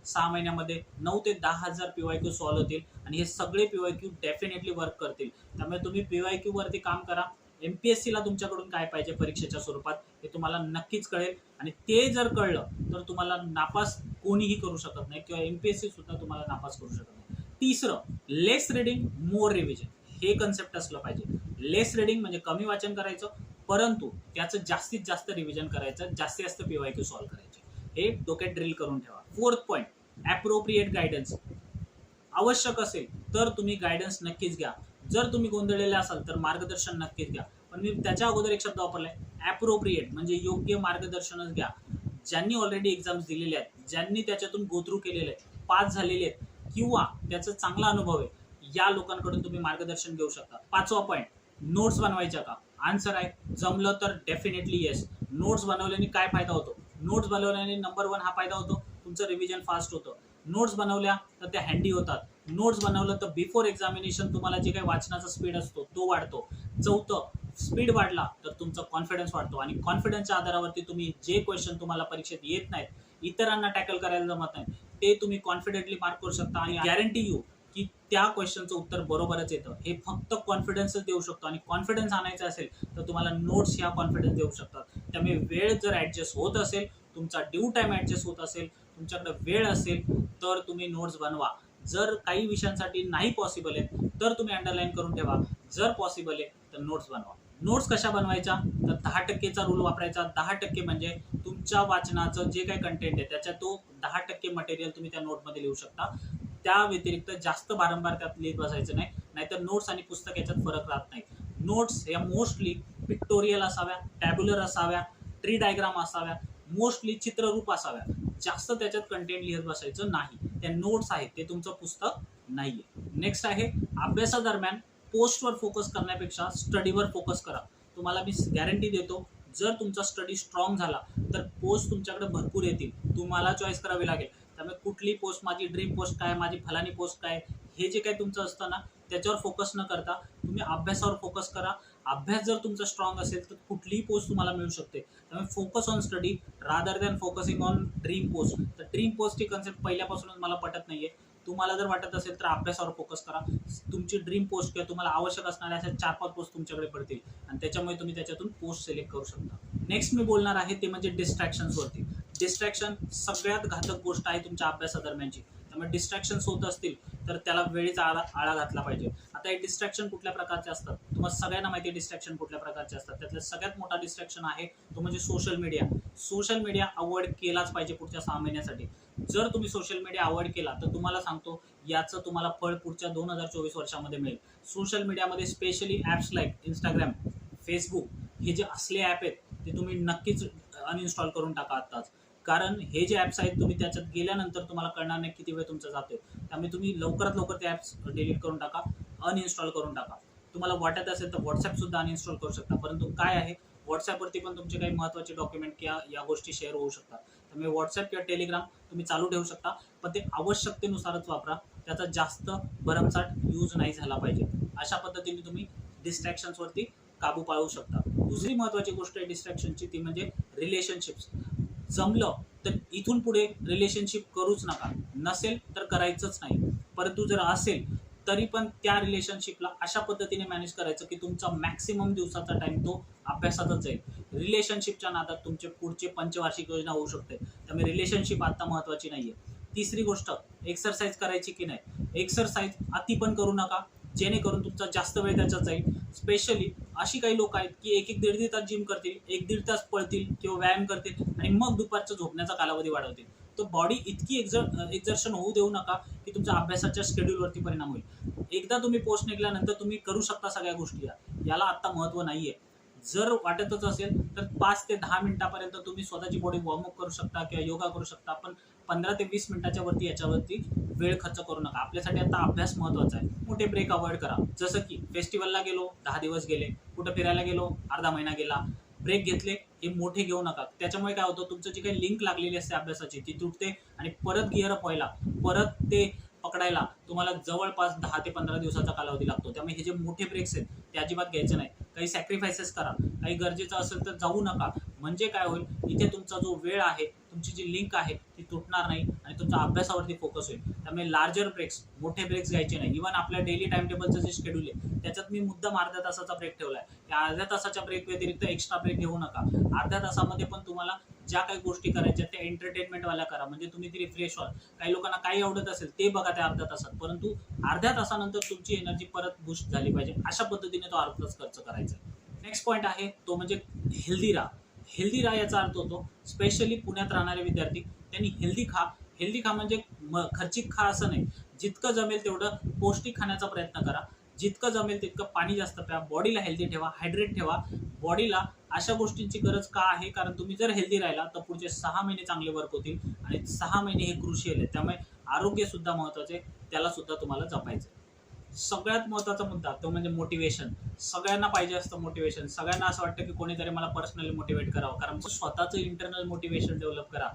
6 महिन्यामध्ये 9 ते 10,000 PYQ सॉल्व्ह होतील. आणि हे सगळे PYQ डेफिनेटली वर्क करतील. त्यामुळे तुम्ही PYQ वरती काम करा. एमपीएससीला तुमच्याकडून काय पाहिजे परीक्षेच्या स्वरूपात हे तुम्हाला नक्कीच कळेल. आणि ते जर कळलं तर तुम्हाला नापास कोणीही करू शकत नाही किंवा एमपीएससी सुद्धा तुम्हाला नापास करू शकत नाही. तिसरं, लेस रिडिंग मोर रिव्हिजन. हे कन्सेप्ट असलं पाहिजे. लेस रिडिंग म्हणजे कमी वाचन करायचं, परंतु त्याचं जास्तीत जास्त रिव्हिजन करायचं, जास्तीत जास्त PYQ सॉल्व्ह करायचे. हे डोक्यात ड्रिल करून ठेवा. 4th point, appropriate guidance. आवश्यक असेल तर तुम्ही गायडन्स नक्कीच घ्या. जर तुम्ही गोंधळलेले असाल तर मार्गदर्शन नक्कीच घ्या. पण मी त्याच्या अगोदर एक शब्द वापरलाय, ॲप्रोप्रिएट, म्हणजे योग्य मार्गदर्शनच घ्या. ज्यांनी ऑलरेडी एक्झाम्स दिलेले आहेत, ज्यांनी त्याच्यातून गो थ्रू केलेले आहेत, पास झालेले आहेत किंवा त्याचा चांगला अनुभव आहे, या लोकांकडून तुम्ही मार्गदर्शन घेऊ शकता. 5वा पॉईंट, नोट्स बनवायच्या का? आन्सर आहे जमलं तर डेफिनेटली येस. नोट्स बनवल्याने काय फायदा होतो? नोट्स बनवल्याने नंबर 1 हा फायदा होतो, तुमचं रिव्हिजन फास्ट होतं. नोट्स बनवल्या तर त्या हँडी होतात. नोट्स बनवलं तर बिफोर एक्झामिनेशन तुम्हाला जे काही वाचनाचा स्पीड असतो तो वाढतो. 4थं, स्पीड वाढला तर तुमचा कॉन्फिडन्स वाढतो. आणि कॉन्फिडन्सच्या आधारावरती तुम्ही जे क्वेश्चन तुम्हाला परीक्षेत येत नाहीत, इतरांना टॅकल करायला जमत नाही, ते तुम्ही कॉन्फिडेंटली मार्क करू शकता. आणि गॅरंटी यू की त्या क्वेश्चनचं उत्तर बरोबरच येतं. हे फक्त कॉन्फिडन्सच देऊ शकतो. आणि कॉन्फिडन्स आणायचा असेल तर तुम्हाला नोट्स ह्या कॉन्फिडन्स देऊ शकतात. त्यामुळे वेळ जर ॲडजस्ट होत असेल, तुमचा ड्यू टाईम ॲडजस्ट होत असेल, तुमच्याकडे वेळ असेल तर तुम्ही नोट्स बनवा. जर काही विषयांसाठी नाही पॉसिबल आहे तर तुम्ही अंडरलाईन करून ठेवा. जर पॉसिबल आहे तर नोट्स बनवा. नोट्स कशा बनवायच्या तर 10%चा रूल वापरायचा. 10% म्हणजे तुमच्या वाचनाचं जे काही कंटेंट आहे त्याच्यात तो 10% मटेरियल तुम्ही त्या नोटमध्ये लिहू शकता. त्या व्यतिरिक्त जास्त वारंवार त्यात लिहित बसायचं नाही, नाहीतर नोट्स आणि पुस्तक याच्यात फरक राहत नाही. नोट्स या मोस्टली पिक्टोरियल असाव्या, टॅब्युलर असाव्या, ट्री डायग्राम असाव्या, मोस्टली चित्ररूप असाव्या. जास्त त्याच्यात कंटेंट लिहित बसायचं नाही. त्या नोट्स आहेत ते तुमचं पुस्तक नाहीये. नेक्स्ट आहे, अभ्यासादरम्यान पोस्टवर फोकस करण्यापेक्षा स्टडीवर फोकस करा. तुम्हाला मी गॅरंटी देतो, जर तुमचा स्टडी स्ट्रॉंग झाला तर पोस्ट तुमच्याकडे भरपूर येतील. तुम्हाला चॉईस करावी लागेल. त्यामुळे कुठली पोस्ट, माझी ड्रीम पोस्ट काय, माझी फलानी पोस्ट काय, हे जे काही तुमचं असतं ना त्याच्यावर फोकस न करता तुम्ही अभ्यासावर फोकस करा. अभ्यास जर तुमचा स्ट्रॉंग असेल तर कुठलीही पोस्ट तुम्हाला मिळू शकते. त्यामुळे focus on study rather than focusing on dream post. तर ड्रीम पोस्टची कन्सेप्ट पहिल्यापासूनच मला पटत नाहीये. तुम्हाला जर वाटत असेल तर अभ्यासावर फोकस करा. तुमची ड्रीम पोस्ट किंवा तुम्हाला आवश्यक असणाऱ्या अशा 4-5 पोस्ट तुमच्याकडे पडतील आणि त्याच्यामुळे तुम्ही त्याच्यातून पोस्ट सिलेक्ट करू शकता. नेक्स्ट मी बोलणार आहे ते म्हणजे डिस्ट्रॅक्शन्सवरती. डिस्ट्रॅक्शन सगळ्यात घातक गोष्ट आहे तुमच्या अभ्यासादरम्यानची. त्यामुळे डिस्ट्रॅक्शन्स होत असतील तर त्याला वेळीच आळा घातला पाहिजे. आता हे डिस्ट्रॅक्शन कुठल्या प्रकारचे असतात तुम्हाला सगळ्यांना माहिती आहे. डिस्ट्रॅक्शन कुठल्या प्रकारचे असतात त्यातलं सगळ्यात मोठा डिस्ट्रॅक्शन आहे तो म्हणजे social media. Social media avoid केलाच पाहिजे पुढच्या 6 महिन्यासाठी. जर तुम्ही सोशल मीडिया अवॉइड केला तर तुम्हाला सांगतो याचं तुम्हाला फळ पुढच्या 2024 वर्षामध्ये मिळेल. सोशल मीडियामध्ये specially apps like Instagram, Facebook हे जे असले ॲप आहेत ते तुम्ही नक्कीच अनइन्स्टॉल करून टाका आत्ताच. कारण हे जे ॲप्स आहेत तुम्ही त्याच्यात गेल्यानंतर तुम्हाला कळणार नाही किती वेळ तुमचा जातोय. त्यामुळे तुम्ही लवकरात लवकर ते ॲप्स डिलीट करून टाका, अनइन्स्टॉल करून टाका. तुम्हाला वाटत असेल तर व्हॉट्सॲपसुद्धा अनइन्स्टॉल करू शकता. परंतु काय आहे व्हॉट्सॲपवरती पण तुमचे काही महत्त्वाचे डॉक्युमेंट किंवा या गोष्टी शेअर होऊ शकतात. त्यामुळे व्हॉट्सॲप किंवा टेलिग्राम तुम्ही चालू ठेवू शकता, पण ते आवश्यकतेनुसारच वापरा. त्याचा जास्त भरमसाठ यूज नाही झाला पाहिजे. अशा पद्धतीने तुम्ही डिस्ट्रॅक्शन्सवरती काबू पाळू शकता. दुसरी महत्त्वाची गोष्ट आहे डिस्ट्रॅक्शनची ती म्हणजे रिलेशनशिप्स. जमलं तर इथून पुढे रिलेशनशिप करूच नका, नसेल तर करायचंच नाही. परंतु जर असेल तरी पण त्या रिलेशनशिपला अशा पद्धतीने मॅनेज करायचं की तुमचा मॅक्सिमम दिवसाचा टाईम तो अभ्यासातच जाईल. रिलेशनशिपच्या नादात तुमचे पुढचे पंचवार्षिक योजना होऊ शकते. त्यामुळे रिलेशनशिप आता महत्त्वाची नाही आहे. तिसरी गोष्ट एक्सरसाइज करायची की नाही. एक्सरसाइज अति पण करू नका जेणेकरून तुमचा जास्त वेळ त्याच्यात जाईल. स्पेशली अशी काही लोक आहेत की एक दीड तास जिम करतील, 1-1.5 तास पळतील किंवा व्यायाम करतील आणि मग दुपारचा झोपण्याचा कालावधी वाढवतील. तो बॉडी इतकी एक्झर्शन होऊ देऊ नका की तुमच्या अभ्यासाच्या शेड्यूलवरती परिणाम होईल. एकदा तुम्ही पोस्ट निघाल्यानंतर तुम्ही करू शकता सगळ्या गोष्टी, याला आत्ता महत्त्व नाही आहे. जर वाटतच असेल तर 5 ते 10 मिनिटापर्यंत तुम्ही स्वतःची बॉडी वॉर्मअप करू शकता किंवा योगा करू शकता. पण 15 ते 20 मिनिटाच्या वरती याच्यावरती वेळ खर्च करू नका. आपल्यासाठी आता अभ्यास महत्त्वाचा आहे. मोठे ब्रेक अवॉइड करा. जसं की फेस्टिवलला गेलो 10 दिवस गेले, कुठं फिरायला गेलो अर्धा महिना गेला, ब्रेक घेतले हे मोठे घेऊ नका. त्याच्यामुळे काय होतं तुमचं जी काही लिंक लागलेली असते अभ्यासाची ती तुटते आणि परत गिअर अप व्हायला, परत ते पकडायला तुम्हाला जवळपास 10 ते 15 दिवसाचा कालावधी लागतो. त्यामुळे हे जे मोठे ब्रेक्स आहेत ते अजिबात घ्यायचे नाही. काही सॅक्रिफायसेस करा. काही गरजेचं असेल तर जाऊ नका. म्हणजे काय होईल इथे तुमचा जो वेळ आहे, तुमची जी लिंक आहे ती तुटणार नाही आणि तुमचा अभ्यासावरती फोकस होईल. त्यामुळे लार्जर ब्रेक्स, मोठे ब्रेक्स घ्यायचे नाही. इव्हन आपल्या डेली टाइम टेबलचं जे शेड्यूल आहे त्याच्यात मी मुद्दाम अर्ध्या तासाचा ब्रेक ठेवला आहे. त्या अर्ध्या तासाच्या ब्रेक व्यतिरिक्त एक्स्ट्रा ब्रेक घेऊ नका. अर्ध्या तासामध्ये पण तुम्हाला ज्या काही गोष्टी करायच्या त्या एंटरटेनमेंटवाल्या करा, म्हणजे तुम्ही ती रिफ्रेश व्हाल. काही लोकांना काही आवडत असेल ते बघा त्या अर्ध्या तासात, परंतु अर्ध्या तासानंतर तुमची एनर्जी परत बूस्ट झाली पाहिजे. अशा पद्धतीने तो अर्धा तास खर्च करायचा. नेक्स्ट पॉईंट आहे तो म्हणजे हेल्दी राहा. हेल्दी राहा याचा अर्थ होतो स्पेशली पुण्यात राहणारे विद्यार्थी त्यांनी हेल्दी खा. हेल्दी खा म्हणजे खर्चिक खा असं नाही. जितकं जमेल तेवढं पौष्टिक खाण्याचा प्रयत्न करा. जितकं जमेल तितकं पाणी जास्त प्या. बॉडीला हेल्दी ठेवा, हायड्रेट ठेवा. बॉडीला अशा गोष्टींची गरज का आहे, कारण तुम्ही जर हेल्दी राहिला तर पुढचे 6 महिने चांगले वर्क होतील आणि 6 महिने हे क्रुशियल आहे. त्यामुळे आरोग्य सुद्धा महत्त्वाचे आहे, त्याला सुद्धा तुम्हाला जपायचं आहे. सगळ्यात महत्त्वाचा मुद्दा तो म्हणजे मोटिवेशन. सगळ्यांना पाहिजे असतं मोटिवेशन. सगळ्यांना असं वाटतं की कोणीतरी मला पर्सनली मोटिवेट करावं. कारण स्वतःचं इंटरनल मोटिवेशन डेव्हलप करा.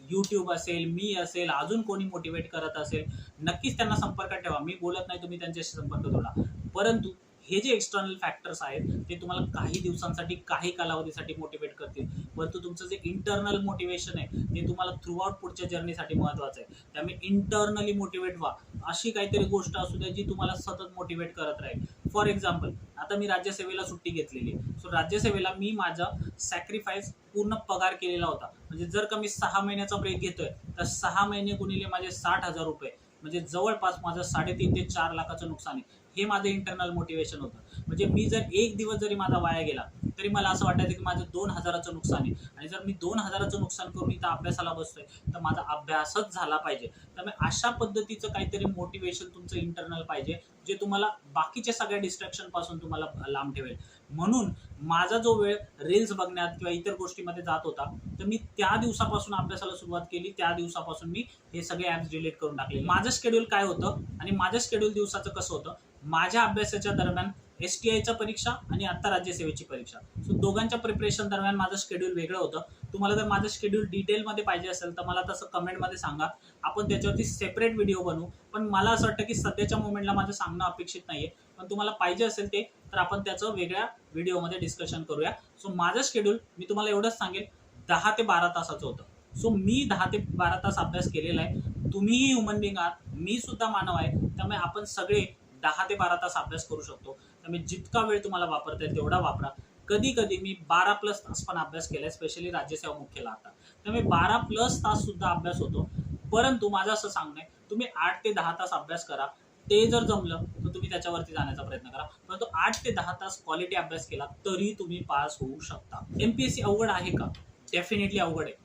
यूट्यूब असेल, मी असेल, अजून कोणी मोटिवेट करत असेल नक्कीच त्यांना संपर्कात ठेवा. मी बोलत नाही तुम्ही त्यांच्याशी संपर्क तोडा, परंतु हे जे एक्सटर्नल फॅक्टर्स आहेत ते तुम्हाला काही दिवसांसाठी, काही कालावधीसाठी मोटिवेट करतील. परंतु तुमचं जे इंटरनल मोटिवेशन आहे ते तुम्हाला थ्रूआउट पुढच्या जर्नीसाठी महत्त्वाचं आहे. त्यामुळे इंटरनली मोटिवेट व्हा. अशी काहीतरी गोष्ट असू द्या जी तुम्हाला सतत मोटिवेट करत राहील. फॉर एक्झाम्पल आता मी राज्यसेवेला सुट्टी घेतलेली आहे. सो राज्यसेवेला मी माझा सॅक्रिफाईस पूर्ण पगार केलेला होता. म्हणजे जर का मी 6 महिन्याचा ब्रेक घेतोय तर 6 महिने गुणिले माझे 60,000 रुपये म्हणजे जवळपास माझं 3.5 ते 4 लाखाचं नुकसान आहे. हे माझं इंटरनल मोटिवेशन होतं. म्हणजे मी जर एक दिवस जरी माझा वाया गेला तरी मला असं वाटायचं की माझं 2,000चं नुकसान आहे आणि जर मी 2,000चं नुकसान करून इथं अभ्यासाला बसतोय तर माझा अभ्यासच झाला पाहिजे. त्यामुळे अशा पद्धतीचं काहीतरी मोटिवेशन तुमचं इंटरनल पाहिजे जे तुम्हाला बाकीच्या सगळ्या डिस्ट्रॅक्शनपासून तुम्हाला लांब ठेवेल. म्हणून माझा जो वेळ रील्स बघण्यात किंवा इतर गोष्टीमध्ये जात होता तर मी त्या दिवसापासून अभ्यासाला सुरुवात केली. त्या दिवसापासून मी हे सगळे ॲप्स डिलीट करून टाकले. माझं शेड्यूल काय होतं आणि माझं शेड्यूल दिवसाचं कसं होतं. माझ्या अभ्यासाच्या दरम्यान STIच्या परीक्षा आणि आता राज्यसेवेची परीक्षा. सो दोघांच्या प्रिपरेशन दरम्यान माझं शेड्यूल वेगळं होतं. तुम्हाला जर माझं शेड्यूल डिटेलमध्ये पाहिजे असेल तर मला तसं कमेंटमध्ये सांगा. आपण त्याच्यावरती सेपरेट व्हिडिओ बनवू. पण मला असं वाटतं की सध्याच्या मोमेंटला माझं सांगणं अपेक्षित नाही आहे. पण तुम्हाला पाहिजे असेल ते तर आपण त्याचं वेगळ्या व्हिडिओमध्ये डिस्कशन करूया. सो माझं शेड्यूल मी तुम्हाला एवढंच सांगेल 10 ते 12 तासाचं होतं. सो मी 10 ते 12 तास अभ्यास केलेला आहे. तुम्हीही ह्युमन बिंग आहात, मी सुद्धा मानव आहे. त्यामुळे आपण सगळे 10 ते 12 तास अभ्यास करू शकतो. त्यामुळे जितका वेळ तुम्हाला वापरता येईल तेवढा वापरा. कधी कधी मी 12+ तास पण अभ्यास केला आहे, स्पेशली राज्यसेवा मुख्यला आता. त्यामुळे 12+ तास सुद्धा अभ्यास होतो. परंतु माझं असं सांगणं आहे तुम्ही 8 ते 10 तास अभ्यास करा. ते जर जमलं तर तुम्ही त्याच्यावरती जाण्याचा प्रयत्न करा. परंतु 8 ते 10 तास क्वालिटी अभ्यास केला तरी तुम्ही पास होऊ शकता. MPSC अवघड आहे का? डेफिनेटली अवघड आहे.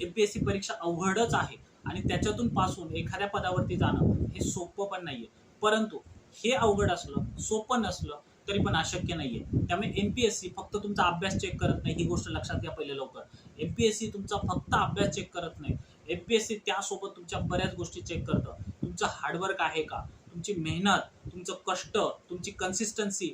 MPSC परीक्षा अवघडच आहे आणि त्याच्यातून पास होऊन एखाद्या पदावरती जाणं हे सोपं पण नाहीये. परंतु हे अवघड असलं, सोपं नसलं तरी पण अशक्य नाहीये. त्यामुळे MPSC फक्त तुमचा अभ्यास चेक करत नाही, ही गोष्ट लक्षात घ्या पहिले लवकर. MPSC तुमचा फक्त अभ्यास चेक करत नाही. MPSC त्यासोबत तुमच्या बऱ्याच गोष्टी चेक करतं. तुमचं हार्डवर्क आहे का, तुमची मेहनत, तुमचं कष्ट, तुमची कन्सिस्टन्सी,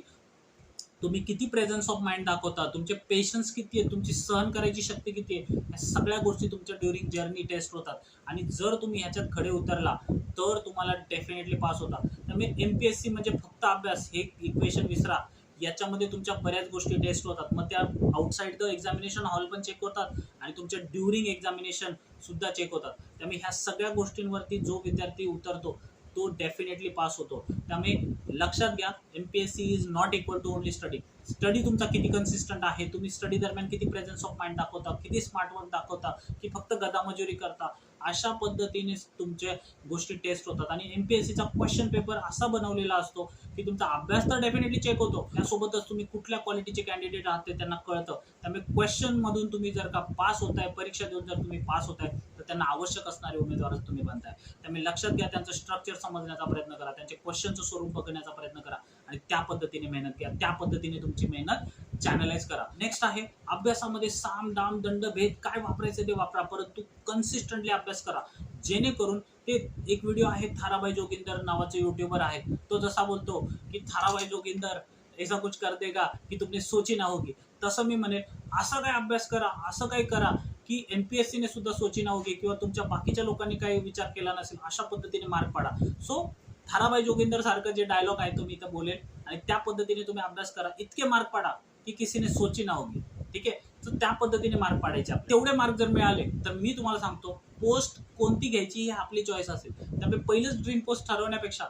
तुम्ही किती प्रेझन्स ऑफ माइंड दाखवता, तुमचे पेशन्स किती आहे, तुमची सहन करायची शक्ती किती आहे, या सगळ्या गोष्टी तुमच्या ड्युरिंग जर्नी टेस्ट होतात. आणि जर तुम्ही ह्याच्यात खडे उतरला तर तुम्हाला डेफिनेटली पास होता. त्यामुळे MPSC म्हणजे फक्त अभ्यास हे इक्वेशन विसरा. याच्यामध्ये तुमच्या बऱ्याच गोष्टी टेस्ट होतात. मग त्या आउटसाइड द एक्झामिनेशन हॉल पण चेक होतात आणि तुमच्या ड्युरिंग एक्झामिनेशन सुद्धा चेक होतात. त्यामुळे ह्या सगळ्या गोष्टींवरती जो विद्यार्थी उतरतो तो डेफिनेटली पास होतो. त्यामुळे लक्षात घ्या, MPSC is not equal to only study. Study तुमचा किती कन्सिस्टंट आहे, तुम्ही स्टडी दरम्यान किती प्रेझन्स ऑफ माइंड दाखवता, किती स्मार्ट वर्क दाखवता, की फक्त गदामजुरी करता, अशा पद्धतीने तुमच्या गोष्टी टेस्ट होतात. आणि MPSCचा क्वेश्चन पेपर असा बनवलेला असतो की तुमचा अभ्यास तर डेफिनेटली चेक होतो, त्यासोबतच तुम्ही कुठल्या क्वालिटीचे कॅन्डिडेट आहात ते त्यांना कळतं. त्यामुळे क्वेश्चन मधून तुम्ही जर का पास होताय, परीक्षा देऊन जर तुम्ही पास होताय तर त्यांना आवश्यक असणारे उमेदवारच तुम्ही बनताय. त्यामुळे लक्षात घ्या, त्यांचं स्ट्रक्चर समजण्याचा प्रयत्न करा, त्यांचे क्वेश्चनचं स्वरूप बघण्याचा प्रयत्न करा आणि त्या पद्धतीने मेहनत घ्या, त्या पद्धतीने तुमची मेहनत चॅनलाइज करा. नेक्स्ट आहे, अभ्यासामध्ये साम दाम दंड भेद काय वापरायचे ते वापरा, परंतु कन्सिस्टंटली अभ्यास करा. जेणेकरून ते एक व्हिडिओ आहे, थाराबाई जोगिंदर नावाचे युट्यूबर आहे, तो जसा बोलतो की थाराबाई जोगिंदर ऐसा कुछ कर देगा की तुमने सोची ना होगी, तसं मी म्हणेल असं काय अभ्यास करा, असं काय करा की MPSC ने सुद्धा सोची ना होगी किंवा तुमच्या बाकीच्या लोकांनी काही विचार केला नसेल, अशा पद्धतीने मार्क पाडा. सो थाराबाई जोगिंदर सारखं जे डायलॉग आहे तो मी इथं बोलेल आणि त्या पद्धतीने तुम्ही अभ्यास करा. इतके मार्क पाडा की किसीने सोची ना होगी. ठीक आहे, तर त्या पद्धतीने मार्क पाडायचे. तेवढे मार्क जर मिळाले तर मी तुम्हाला सांगतो, पोस्ट कोणती घ्यायची ही आपली चॉईस असेल. त्यामुळे पहिलेच ड्रीम पोस्ट ठरवण्यापेक्षा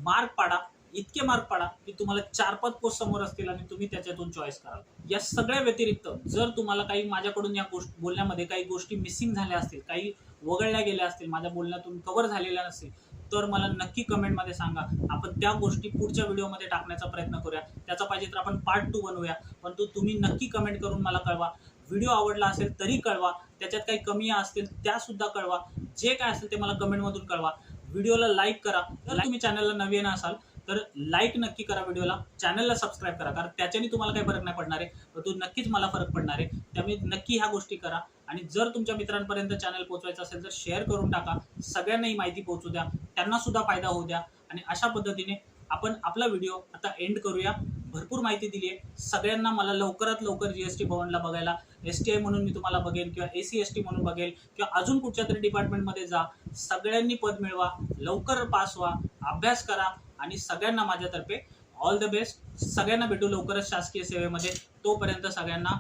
मार्क पाडा, इतके मार्क पाडा की तुम्हाला 4-5 पोस्ट समोर असतील आणि तुम्ही त्याच्यातून चॉईस कराल. या सगळ्या व्यतिरिक्त जर तुम्हाला काही माझ्याकडून या बोलण्यामध्ये काही गोष्टी मिसिंग झाल्या असतील, काही वगळल्या गेल्या असतील, माझ्या बोलण्यातून कव्हर झालेल्या नसतील, तर मला नक्की कमेंटमध्ये सांगा. आपण त्या गोष्टी पुढच्या व्हिडिओमध्ये टाकण्याचा प्रयत्न करूया. त्याचा पाहिजे तर आपण पार्ट 2 बनवूया. परंतु तुम्ही नक्की कमेंट करून मला कळवा. व्हिडिओ आवडला असेल तरी कळवा, त्याच्यात काही कमी असतील त्या सुद्धा कळवा. जे काय असेल ते मला कमेंटमधून कळवा. व्हिडिओला लाईक करा. जर तुम्ही चॅनलला नवीन असाल तर लाईक नक्की करा व्हिडिओला, चॅनलला सबस्क्राईब करा, कारण त्याच्याने तुम्हाला काही फरक नाही पडणार आहे, परंतु नक्कीच मला फरक पडणार आहे. त्यामुळे नक्की ह्या गोष्टी करा. आणि जर तुमच्या मित्रांपर्यंत चॅनल पोहोचवायचं असेल तर शेअर करून टाका, सगळ्यांना ही माहिती पोहोचू द्या, त्यांना सुद्धा फायदा होऊ द्या. आणि अशा पद्धतीने आपण आपला व्हिडिओ आता एंड करूया. भरपूर माहिती दिली आहे सगळ्यांना. मला लवकरात लवकर GST भवनला बघायला, STI म्हणून मी तुम्हाला बघेन किंवा ACST म्हणून बघेल किंवा अजून कुठच्या तरी डिपार्टमेंटमध्ये जा. सगळ्यांनी पद मिळवा, लवकर पास व्हा, अभ्यास करा आणि सगळ्यांना माझ्यातर्फे ऑल द बेस्ट. सगळ्यांना भेटू लवकरच शासकीय सेवेमध्ये. तोपर्यंत सगळ्यांना